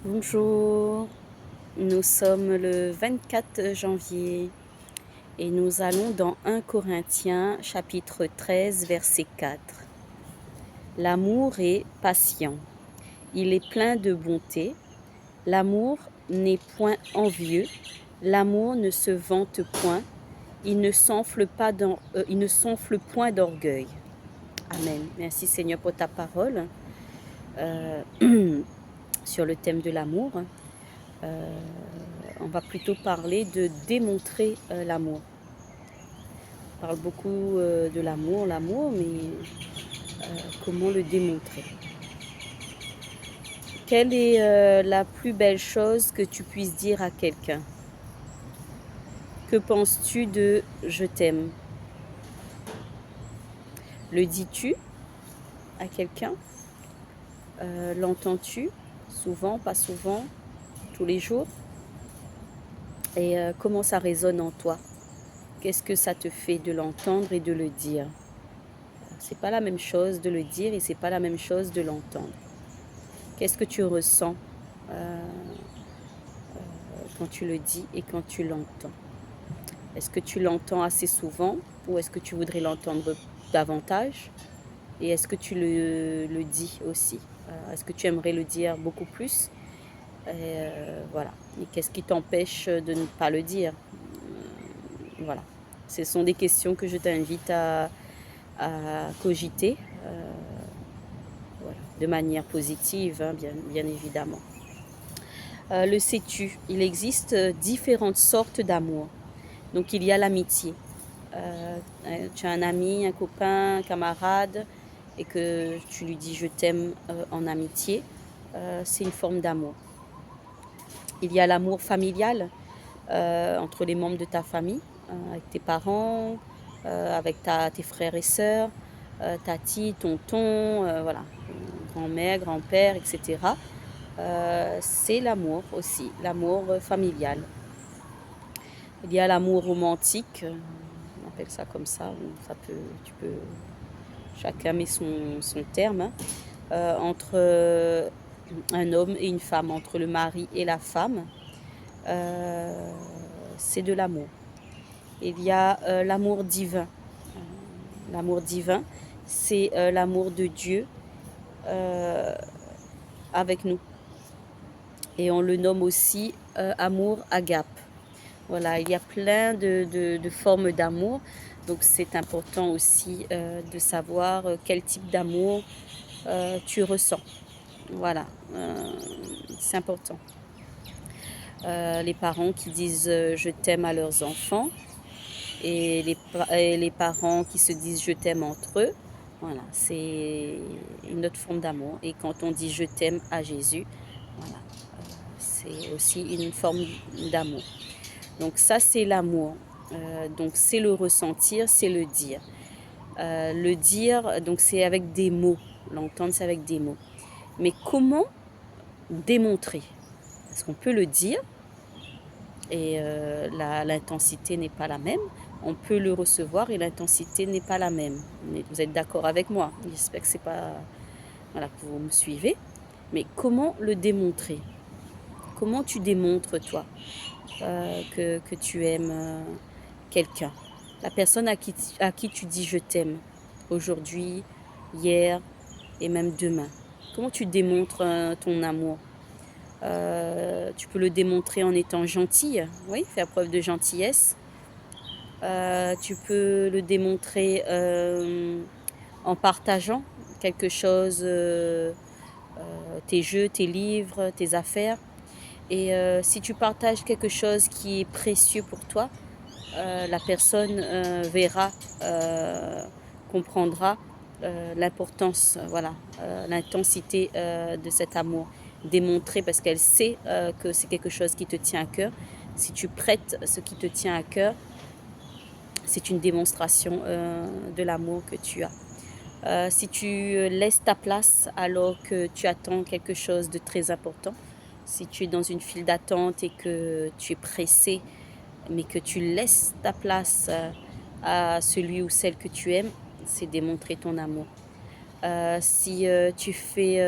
Bonjour, nous sommes le 24 janvier et nous allons dans 1 Corinthiens chapitre 13 verset 4. L'amour est patient, il est plein de bonté, l'amour n'est point envieux, l'amour ne se vante point, il ne s'enfle point d'orgueil. Amen. Merci Seigneur pour ta parole euh, sur le thème de l'amour. On va plutôt parler de démontrer l'amour. On parle beaucoup de l'amour, mais comment le démontrer? Quelle est la plus belle chose que tu puisses dire à quelqu'un? Que penses-tu de je t'aime? Le dis-tu à quelqu'un? L'entends-tu? Souvent, pas souvent, tous les jours? Et comment ça résonne en toi? Qu'est-ce que ça te fait de l'entendre et de le dire? C'est pas la même chose de le dire et c'est pas la même chose de l'entendre. Qu'est-ce que tu ressens quand tu le dis et quand tu l'entends? Est-ce que tu l'entends assez souvent ou est-ce que tu voudrais l'entendre davantage? Et est-ce que tu le dis aussi? Est-ce que tu aimerais le dire beaucoup plus? Voilà. Et qu'est-ce qui t'empêche de ne pas le dire? Voilà. Ce sont des questions que je t'invite à cogiter voilà, de manière positive, hein, bien évidemment. Le sais-tu? Il existe différentes sortes d'amour. Donc il y a l'amitié. Tu as un ami, un copain, un camarade et que tu lui dis je t'aime en amitié, c'est une forme d'amour. Il y a l'amour familial entre les membres de ta famille, avec tes parents, avec tes frères et sœurs, tati, tonton, voilà, grand-mère, grand-père, etc. C'est l'amour aussi, l'amour familial. Il y a l'amour romantique, on appelle ça comme ça, chacun met son terme, hein, entre un homme et une femme, entre le mari et la femme, c'est de l'amour. Il y a l'amour divin. L'amour divin, c'est l'amour de Dieu avec nous. Et on le nomme aussi amour agape. Voilà, il y a plein de formes d'amour. Donc c'est important aussi de savoir quel type d'amour tu ressens. Voilà, c'est important. Les parents qui disent je t'aime à leurs enfants et les parents qui se disent je t'aime entre eux. Voilà, c'est une autre forme d'amour. Et quand on dit je t'aime à Jésus, voilà, c'est aussi une forme d'amour. Donc ça, c'est l'amour. Donc c'est le ressentir, c'est le dire. Le dire, donc c'est avec des mots. L'entendre, c'est avec des mots. Mais comment démontrer? Parce qu'on peut le dire et l'intensité n'est pas la même. On peut le recevoir et l'intensité n'est pas la même. Vous êtes d'accord avec moi? J'espère que c'est pas... Voilà, que vous me suivez. Mais comment le démontrer? Comment tu démontres, toi, que tu aimes quelqu'un? La personne à qui tu dis je t'aime, aujourd'hui, hier et même demain. Comment tu démontres ton amour? Tu peux le démontrer en étant gentille, oui, faire preuve de gentillesse. Tu peux le démontrer en partageant quelque chose, tes jeux, tes livres, tes affaires. Et si tu partages quelque chose qui est précieux pour toi, la personne verra, comprendra l'importance, voilà, l'intensité de cet amour démontré parce qu'elle sait que c'est quelque chose qui te tient à cœur. Si tu prêtes ce qui te tient à cœur, c'est une démonstration de l'amour que tu as. Si tu laisses ta place alors que tu attends quelque chose de très important, si tu es dans une file d'attente et que tu es pressé, mais que tu laisses ta place à celui ou celle que tu aimes, c'est démontrer ton amour. Si tu fais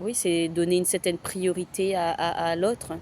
Oui, c'est donner une certaine priorité à l'autre,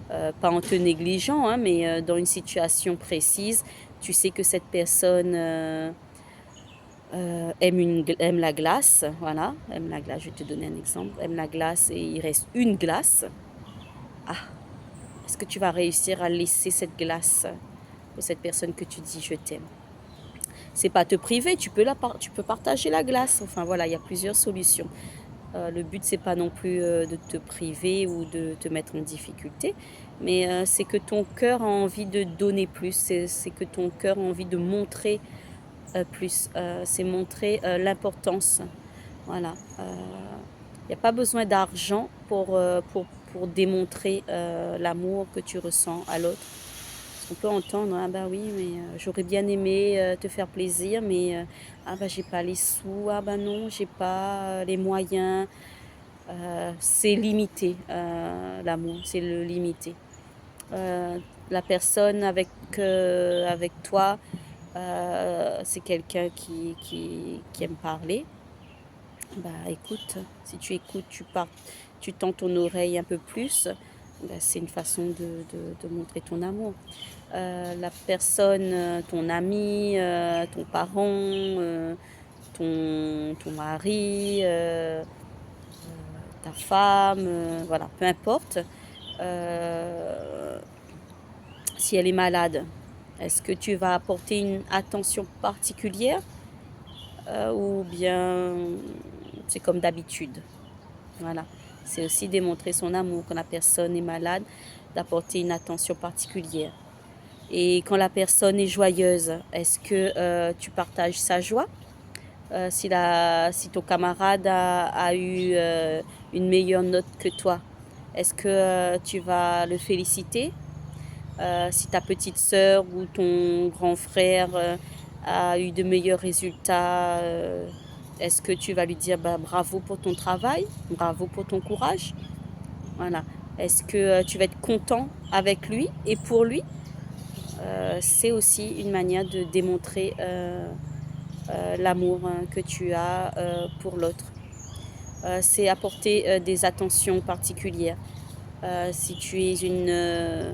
pas en te négligeant, hein, mais dans une situation précise, tu sais que cette personne aime la glace, voilà, aime la glace, je vais te donner un exemple, aime la glace et il reste une glace. Ah, est-ce que tu vas réussir à laisser cette glace pour cette personne que tu dis je t'aime? C'est pas te priver, tu peux partager la glace. Enfin voilà, il y a plusieurs solutions. Le but, c'est pas non plus, de te priver ou de te mettre en difficulté, mais c'est que ton cœur a envie de donner plus, c'est que ton cœur a envie de montrer, plus, c'est montrer, l'importance. Voilà, il y a pas besoin d'argent pour démontrer, l'amour que tu ressens à l'autre. On peut entendre: «Ah bah oui, mais j'aurais bien aimé, te faire plaisir, mais ah bah j'ai pas les sous, ah bah non, j'ai pas, les moyens». C'est limité, l'amour, c'est le limité. La personne avec toi, c'est quelqu'un qui aime parler. Bah, écoute, si tu écoutes, tu tends ton oreille un peu plus, bah, c'est une façon de montrer ton amour. La personne, ton ami, ton parent, ton mari, ta femme, voilà, peu importe. Heu, Si elle est malade, est-ce que tu vas apporter une attention particulière, ou bien c'est comme d'habitude? Voilà. C'est aussi démontrer son amour quand la personne est malade, d'apporter une attention particulière. Et quand la personne est joyeuse, est-ce que, tu partages sa joie? Si ton camarade a eu, une meilleure note que toi, est-ce que, tu vas le féliciter? Si ta petite sœur ou ton grand frère, a eu de meilleurs résultats, est-ce que tu vas lui dire: «Bah, bravo pour ton travail, bravo pour ton courage»? Voilà. Est-ce que, tu vas être content avec lui et pour lui? C'est aussi une manière de démontrer, l'amour, que tu as, pour l'autre. C'est apporter, des attentions particulières. Si tu es je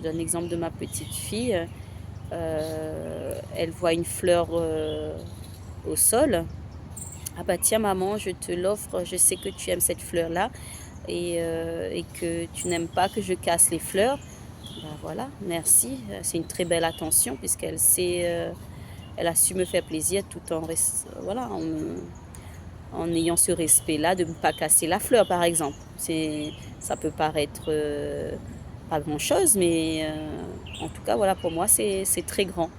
donne l'exemple de ma petite fille, elle voit une fleur, au sol. «Ah bah tiens maman, je te l'offre, je sais que tu aimes cette fleur-là et que tu n'aimes pas que je casse les fleurs». Bah voilà, merci, c'est une très belle attention puisqu'elle sait, elle a su me faire plaisir tout en voilà, en ayant ce respect-là de ne pas casser la fleur, par exemple. Ça peut paraître, pas grand-chose, mais en tout cas, voilà, pour moi, c'est très grand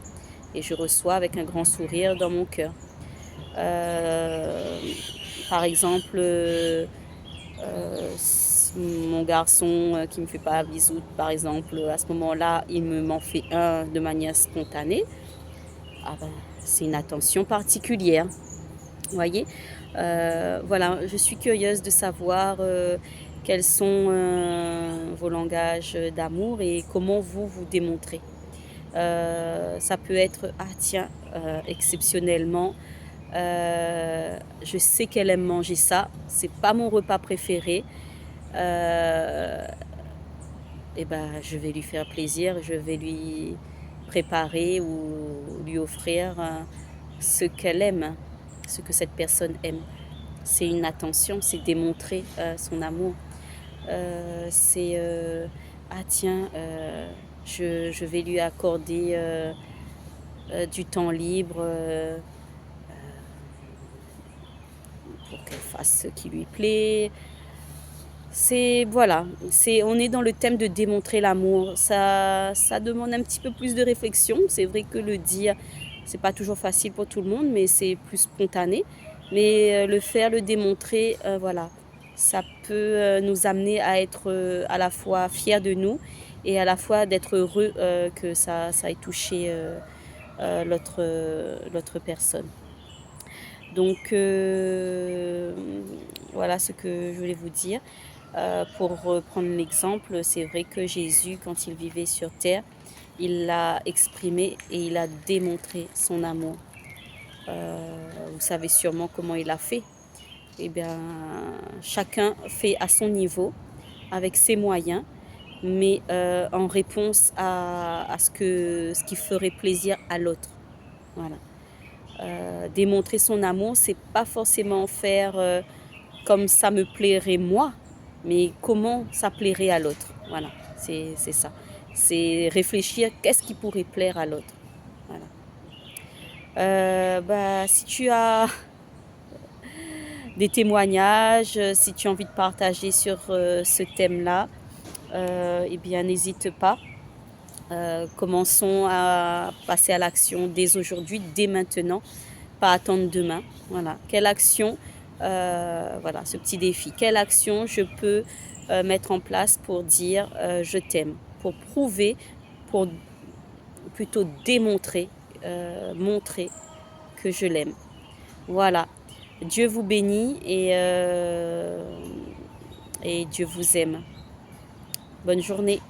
et je reçois avec un grand sourire dans mon cœur. Heu, Par exemple, mon garçon, qui me fait pas un bisou, par exemple, à ce moment-là, il m'en fait un de manière spontanée. Ah ben, c'est une attention particulière. Vous voyez? Voilà, je suis curieuse de savoir, quels sont, vos langages, d'amour et comment vous vous démontrez. Ça peut être: «Ah tiens, exceptionnellement, je sais qu'elle aime manger ça, c'est pas mon repas préféré, heu et ben, je vais lui faire plaisir, je vais lui préparer ou lui offrir, ce qu'elle aime, ce que cette personne aime». C'est une attention, c'est démontrer, son amour. C'est, «Ah tiens, je vais lui accorder, du temps libre, pour qu'elle fasse ce qui lui plaît». C'est voilà, on est dans le thème de démontrer l'amour. Ça demande un petit peu plus de réflexion. C'est vrai que le dire, c'est pas toujours facile pour tout le monde, mais c'est plus spontané. Mais, le faire, le démontrer, voilà, ça peut, nous amener à être, à la fois fiers de nous et à la fois d'être heureux, que ça ait touché, l'autre personne. Donc, voilà ce que je voulais vous dire. Pour reprendre l'exemple, c'est vrai que Jésus, quand il vivait sur terre, il l'a exprimé et il a démontré son amour. Vous savez sûrement comment il l'a fait. eh bien, chacun fait à son niveau, avec ses moyens, mais en réponse à ce qui ferait plaisir à l'autre. Voilà. Démontrer son amour, c'est pas forcément faire comme ça me plairait moi, mais comment ça plairait à l'autre. Voilà, c'est ça. C'est réfléchir qu'est-ce qui pourrait plaire à l'autre. Voilà. Bah, si tu as des témoignages, si tu as envie de partager sur ce thème-là, eh bien, n'hésite pas. Commençons à passer à l'action dès aujourd'hui, dès maintenant, pas attendre demain. Voilà. Quelle action, voilà, ce petit défi, quelle action je peux mettre en place pour dire je t'aime, pour prouver, pour plutôt démontrer, montrer que je l'aime. Voilà. Dieu vous bénit et Dieu vous aime. Bonne journée.